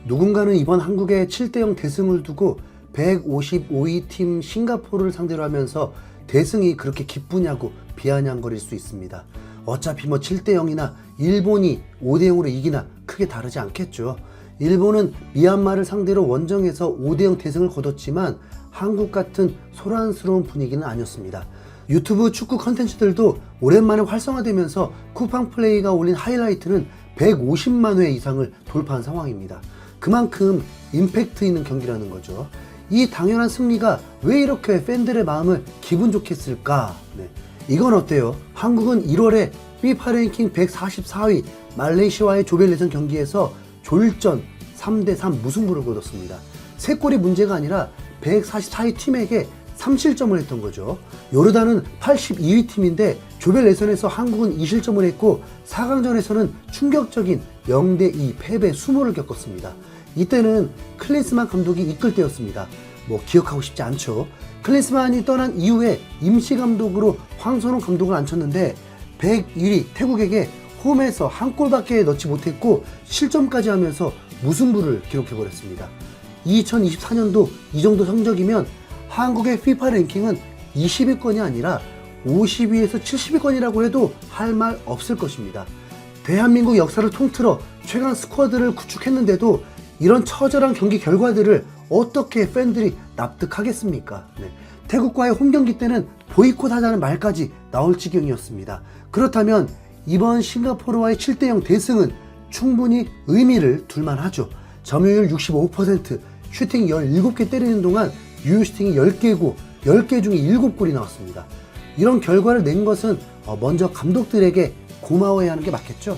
누군가는 이번 한국의 7대0 대승을 두고 155위 팀 싱가포르를 상대로 하면서 대승이 그렇게 기쁘냐고 비아냥거릴 수 있습니다. 어차피 7대0이나 일본이 5대0으로 이기나 크게 다르지 않겠죠. 일본은 미얀마를 상대로 원정에서 5대0 대승을 거뒀지만 한국 같은 소란스러운 분위기는 아니었습니다. 유튜브 축구 컨텐츠들도 오랜만에 활성화되면서 쿠팡 플레이가 올린 하이라이트는 150만 회 이상을 돌파한 상황입니다. 그만큼 임팩트 있는 경기라는 거죠. 이 당연한 승리가 왜 이렇게 팬들의 마음을 기분 좋게 했을까? 이건 어때요? 한국은 1월에 FIFA 랭킹 144위 말레이시아와의 조별 예선 경기에서 졸전 3대3 무승부를 거뒀습니다. 3골이 문제가 아니라 144위 팀에게 3실점을 했던 거죠. 요르단은 82위 팀인데 조별 예선에서 한국은 2실점을 했고 4강전에서는 충격적인 0대2 패배 수모를 겪었습니다. 이때는 클린스만 감독이 이끌 때였습니다. 기억하고 싶지 않죠. 클린스만이 떠난 이후에 임시 감독으로 황선홍 감독을 앉혔는데 101위 태국에게 홈에서 한 골밖에 넣지 못했고 실점까지 하면서 무승부를 기록해버렸습니다. 2024년도 이 정도 성적이면 한국의 FIFA 랭킹은 20위권이 아니라 50위에서 70위권이라고 해도 할 말 없을 것입니다. 대한민국 역사를 통틀어 최강 스쿼드를 구축했는데도 이런 처절한 경기 결과들을 어떻게 팬들이 납득하겠습니까? 태국과의 홈경기 때는 보이콧하자는 말까지 나올 지경이었습니다. 그렇다면 이번 싱가포르와의 7대0 대승은 충분히 의미를 둘만하죠. 점유율 65%, 슈팅 17개 때리는 동안 유효슈팅이 10개고 10개 중에 7골이 나왔습니다. 이런 결과를 낸 것은 먼저 감독들에게 고마워해야 하는 게 맞겠죠.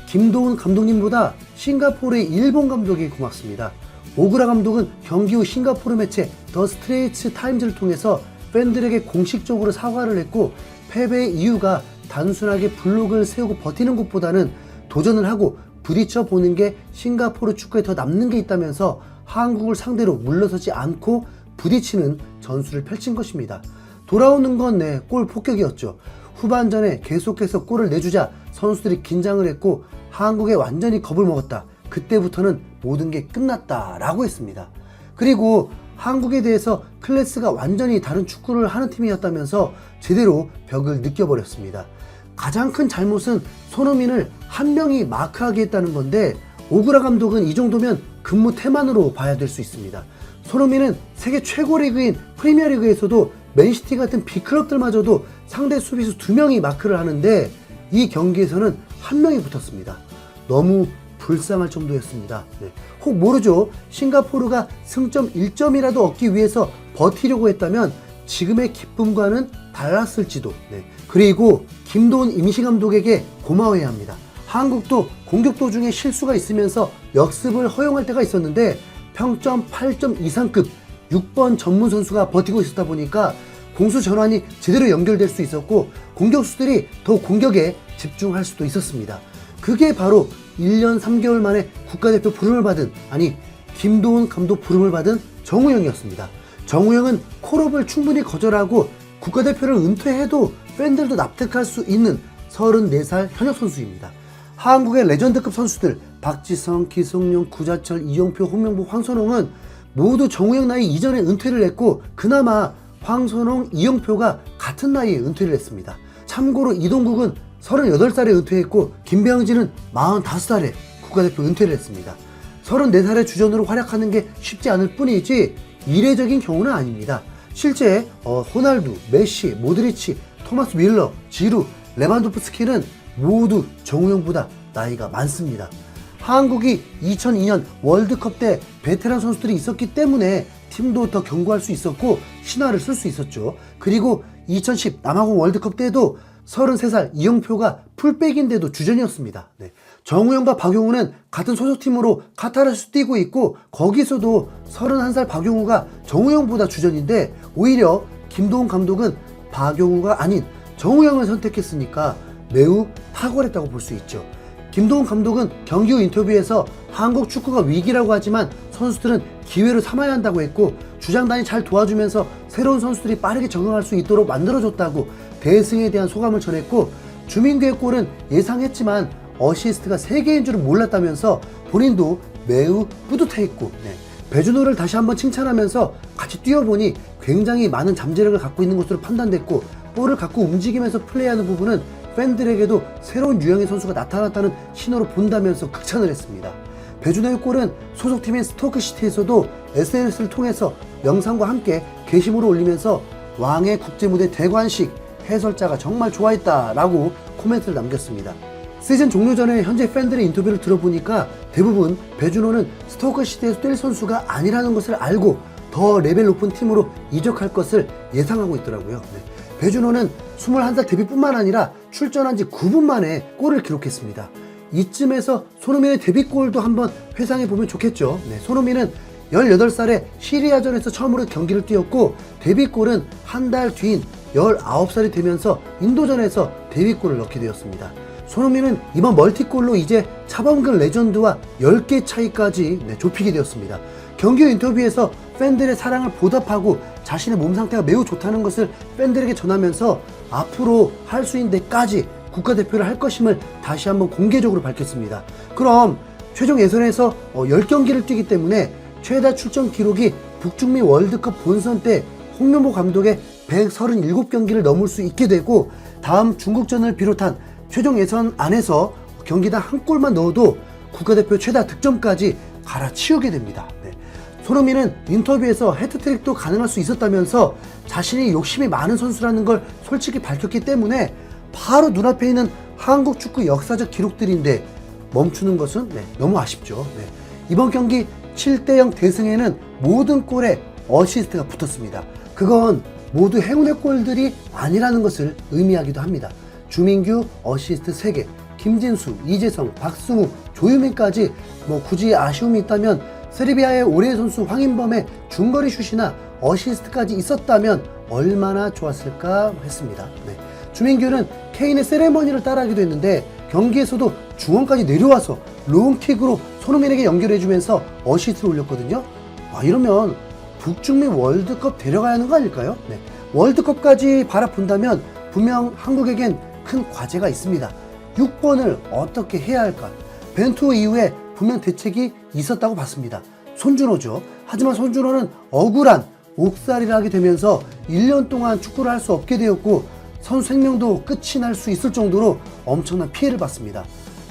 김도훈 감독님보다 싱가포르의 일본 감독이 고맙습니다. 오구라 감독은 경기 후 싱가포르 매체 더 스트레이츠 타임즈를 통해서 팬들에게 공식적으로 사과를 했고 패배의 이유가 단순하게 블록을 세우고 버티는 것보다는 도전을 하고 부딪혀 보는 게 싱가포르 축구에 더 남는 게 있다면서 한국을 상대로 물러서지 않고 부딪히는 전술을 펼친 것입니다. 돌아오는 건 골 폭격이었죠. 후반전에 계속해서 골을 내주자 선수들이 긴장을 했고 한국에 완전히 겁을 먹었다. 그때부터는 모든 게 끝났다 라고 했습니다. 그리고 한국에 대해서 클래스가 완전히 다른 축구를 하는 팀이었다면서 제대로 벽을 느껴버렸습니다. 가장 큰 잘못은 손흥민을 한 명이 마크하게 했다는 건데 오구라 감독은 이 정도면 근무 태만으로 봐야 될 수 있습니다. 손흥민은 세계 최고 리그인 프리미어리그에서도 맨시티 같은 빅클럽들마저도 상대 수비수 2명이 마크를 하는데 이 경기에서는 한 명이 붙었습니다. 너무 불쌍할 정도였습니다. 혹 모르죠. 싱가포르가 승점 1점이라도 얻기 위해서 버티려고 했다면 지금의 기쁨과는 달랐을지도. 그리고 김도훈 임시감독에게 고마워해야 합니다. 한국도 공격 도중에 실수가 있으면서 역습을 허용할 때가 있었는데 평점 8점 이상급 6번 전문 선수가 버티고 있었다 보니까 공수 전환이 제대로 연결될 수 있었고 공격수들이 더 공격에 집중할 수도 있었습니다. 그게 바로 1년 3개월 만에 국가대표 부름을 받은, 아니 김도훈 감독 부름을 받은 정우영이었습니다. 정우영은 콜업을 충분히 거절하고 국가대표를 은퇴해도 팬들도 납득할 수 있는 34살 현역 선수입니다. 한국의 레전드급 선수들 박지성, 기성용, 구자철, 이영표, 홍명보, 황선홍은 모두 정우영 나이 이전에 은퇴를 했고 그나마 황선홍, 이영표가 같은 나이에 은퇴를 했습니다. 참고로 이동국은 38살에 은퇴했고 김병진은 45살에 국가대표 은퇴를 했습니다. 34살의 주전으로 활약하는 게 쉽지 않을 뿐이지 이례적인 경우는 아닙니다. 실제 호날두, 메시, 모드리치, 토마스 밀러, 지루, 레반도프스키는 모두 정우영보다 나이가 많습니다. 한국이 2002년 월드컵 때 베테랑 선수들이 있었기 때문에 팀도 더 견고할 수 있었고 신화를 쓸 수 있었죠. 그리고 2010 남아공 월드컵 때도 33살 이영표가 풀백인데도 주전이었습니다. 정우영과 박용우는 같은 소속팀으로 카타르에서 뛰고 있고 거기서도 31살 박용우가 정우영보다 주전인데 오히려 김도훈 감독은 박용우가 아닌 정우영을 선택했으니까 매우 탁월했다고 볼 수 있죠. 김도훈 감독은 경기 후 인터뷰에서 한국 축구가 위기라고 하지만 선수들은 기회로 삼아야 한다고 했고 주장단이 잘 도와주면서 새로운 선수들이 빠르게 적응할 수 있도록 만들어줬다고 대승에 대한 소감을 전했고 주민규의 골은 예상했지만 어시스트가 3개인 줄은 몰랐다면서 본인도 매우 뿌듯해했고, 배준호를 다시 한번 칭찬하면서 같이 뛰어보니 굉장히 많은 잠재력을 갖고 있는 것으로 판단됐고, 볼을 갖고 움직이면서 플레이하는 부분은 팬들에게도 새로운 유형의 선수가 나타났다는 신호로 본다면서 극찬을 했습니다. 배준호의 골은 소속팀인 스토크시티에서도 SNS를 통해서 영상과 함께 게시물을 올리면서 왕의 국제무대 대관식 해설자가 정말 좋아했다 라고 코멘트를 남겼습니다. 시즌 종료 전에 현재 팬들의 인터뷰를 들어보니까 대부분 배준호는 스토크시티에서 뛸 선수가 아니라는 것을 알고 더 레벨 높은 팀으로 이적할 것을 예상하고 있더라고요. 배준호는 21살 데뷔뿐만 아니라 출전한 지 9분 만에 골을 기록했습니다. 이쯤에서 손흥민의 데뷔골도 한번 회상해보면 좋겠죠. 손흥민은 18살에 시리아전에서 처음으로 경기를 뛰었고, 데뷔골은 한 달 뒤인 19살이 되면서 인도전에서 데뷔골을 넣게 되었습니다. 손흥민은 이번 멀티골로 이제 차범근 레전드와 10개 차이까지 좁히게 되었습니다. 경기 후 인터뷰에서 팬들의 사랑을 보답하고 자신의 몸 상태가 매우 좋다는 것을 팬들에게 전하면서 앞으로 할 수 있는 데까지 국가대표를 할 것임을 다시 한번 공개적으로 밝혔습니다. 그럼 최종 예선에서 10경기를 뛰기 때문에 최다 출전 기록이 북중미 월드컵 본선 때 홍명보 감독의 137경기를 넘을 수 있게 되고, 다음 중국전을 비롯한 최종 예선 안에서 경기당 한 골만 넣어도 국가대표 최다 득점까지 갈아치우게 됩니다. 손흥민은 인터뷰에서 해트트릭도 가능할 수 있었다면서 자신이 욕심이 많은 선수라는 걸 솔직히 밝혔기 때문에 바로 눈앞에 있는 한국 축구 역사적 기록들인데 멈추는 것은 너무 아쉽죠. 이번 경기 7대0 대승에는 모든 골에 어시스트가 붙었습니다. 그건 모두 행운의 골들이 아니라는 것을 의미하기도 합니다. 주민규 어시스트 3개, 김진수, 이재성, 박승우, 조유민까지 굳이 아쉬움이 있다면 세르비아의 올해의 선수 황인범의 중거리 슛이나 어시스트까지 있었다면 얼마나 좋았을까 했습니다. 주민규는 케인의 세레머니를 따라하기도 했는데 경기에서도 중원까지 내려와서 롱킥으로 손흥민에게 연결해주면서 어시스트를 올렸거든요. 이러면 북중미 월드컵 데려가야 하는 거 아닐까요? 월드컵까지 바라본다면 분명 한국에겐 큰 과제가 있습니다. 6번을 어떻게 해야 할까? 벤투 이후에 분명 대책이 있었다고 봤습니다. 손준호죠. 하지만 손준호는 억울한 옥살이를 하게 되면서 1년 동안 축구를 할 수 없게 되었고, 선수 생명도 끝이 날 수 있을 정도로 엄청난 피해를 받습니다.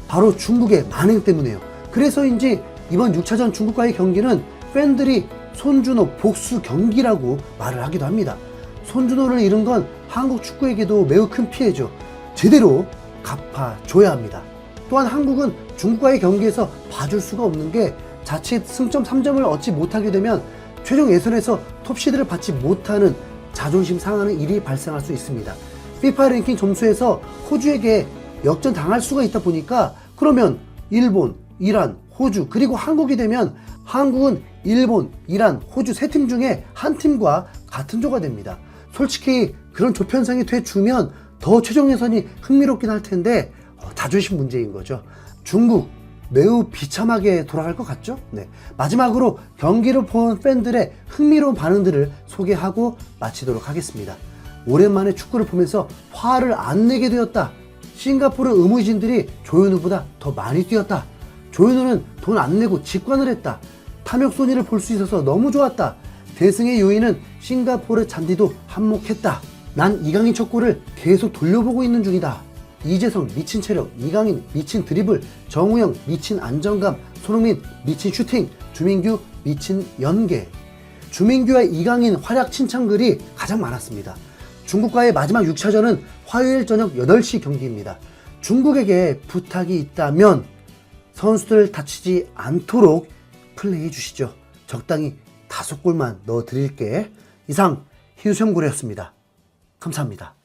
바로 중국의 만행 때문에요. 그래서인지 이번 6차전 중국과의 경기는 팬들이 손준호 복수 경기라고 말을 하기도 합니다. 손준호를 잃은 건 한국 축구에게도 매우 큰 피해죠. 제대로 갚아줘야 합니다. 또한 한국은 중국과의 경기에서 봐줄 수가 없는 게, 자칫 승점 3점을 얻지 못하게 되면 최종 예선에서 톱시드를 받지 못하는 자존심 상하는 일이 발생할 수 있습니다. FIFA 랭킹 점수에서 호주에게 역전 당할 수가 있다 보니까, 그러면 일본, 이란, 호주 그리고 한국이 되면 한국은 일본, 이란, 호주 3팀 중에 한 팀과 같은 조가 됩니다. 솔직히 그런 조편성이 돼주면 더 최종 예선이 흥미롭긴 할 텐데 자존심 문제인 거죠. 중국 매우 비참하게 돌아갈 것 같죠? 마지막으로 경기를 본 팬들의 흥미로운 반응들을 소개하고 마치도록 하겠습니다. 오랜만에 축구를 보면서 화를 안 내게 되었다. 싱가포르 의무진들이 조현우보다 더 많이 뛰었다. 조현우는 돈 안 내고 직관을 했다. 탐욕 소니를 볼 수 있어서 너무 좋았다. 대승의 요인은 싱가포르 잔디도 한몫했다. 난 이강인 첫 골을 계속 돌려보고 있는 중이다. 이재성 미친 체력, 이강인 미친 드리블, 정우영 미친 안정감, 손흥민 미친 슈팅, 주민규 미친 연계. 주민규와 이강인 활약 칭찬글이 가장 많았습니다. 중국과의 마지막 6차전은 화요일 저녁 8시 경기입니다. 중국에게 부탁이 있다면 선수들 다치지 않도록 플레이해 주시죠. 적당히 5골만 넣어드릴게. 이상 희우sem고래였습니다. 감사합니다.